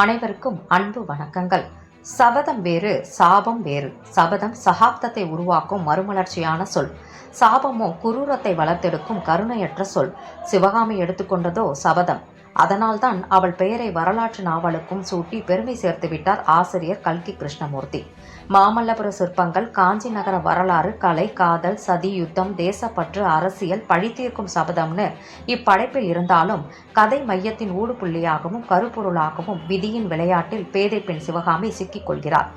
அனைவருக்கும் அன்பு வணக்கங்கள். சபதம் வேறு, சாபம் வேறு. சபதம் சகாப்தத்தை உருவாக்கும் மறுமலர்ச்சியான சொல். சாபமோ குரூரத்தை வளர்த்தெடுக்கும் கருணையற்ற சொல். சிவகாமி எடுத்துக்கொண்டதோ சபதம். அதனால்தான் அவள் பெயரை வரலாற்று நாவலுக்கும் சூட்டி பெருமை சேர்த்துவிட்டார் ஆசிரியர் கல்கி கிருஷ்ணமூர்த்தி. மாமல்லபுர சிற்பங்கள், காஞ்சி நகர வரலாறு, கலை, காதல், சதி, யுத்தம், தேசப்பற்று, அரசியல், பழித்தீர்க்கும் சபதம்னு இப்படைப்பில் இருந்தாலும் கதை மையத்தின் ஊடுபுள்ளியாகவும் கருப்பொருளாகவும் விதியின் விளையாட்டில் பேதை பெண் சிவகாமி சிக்கிக் கொள்கிறார்.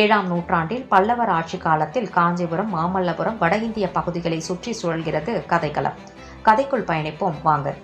7ஆம் நூற்றாண்டில் பல்லவர் ஆட்சி காலத்தில் காஞ்சிபுரம், மாமல்லபுரம், வட இந்திய பகுதிகளை சுற்றி சுழல்கிறது கதைக்களம். கதைக்குள் பயணிப்போம் வாங்க.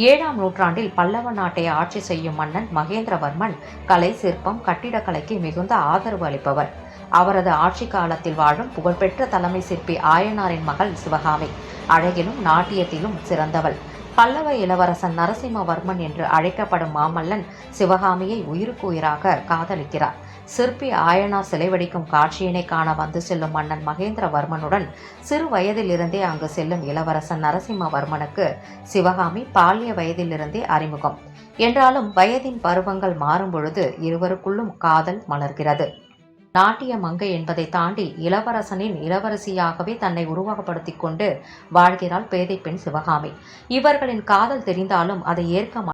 7ஆம் நூற்றாண்டில் பல்லவ நாட்டை ஆட்சி செய்யும் மன்னன் மகேந்திரவர்மன் கலை, சிற்பம், கட்டிடக்கலைக்கு மிகுந்த ஆதரவு அளிப்பவர். அவரது ஆட்சி காலத்தில் வாழும் புகழ்பெற்ற தலைமை சிற்பி ஆயனாரின் மகள் சிவகாமி அழகிலும் நாட்டியத்திலும் சிறந்தவள். பல்லவ இளவரசன் நரசிம்மவர்மன் என்று அழைக்கப்படும் மாமல்லன் சிவகாமியை உயிருக்கு உயிராக காதலிக்கிறார். சிற்பி ஆயனார் சிலை வடிக்கும் காட்சியினை காண வந்து செல்லும் மன்னன் மகேந்திரவர்மனுடன் சிறு வயதிலிருந்தே அங்கு செல்லும் இளவரசன் நரசிம்மவர்மனுக்கு சிவகாமி பால்ய வயதிலிருந்தே அறிமுகம். என்றாலும் வயதின் பருவங்கள் மாறும் பொழுது இருவருக்குள்ளும் காதல் மலர்கிறது. நாட்டிய மங்கை என்பதை தாண்டி இளவரசனின் இளவரசியாகவே தன்னை உருவகப்படுத்திக் கொண்டு வாழ்கிறாள் பேதை பெண் சிவகாமி. இவர்களின் காதல் தெரிந்தாலும் அதை ஏற்க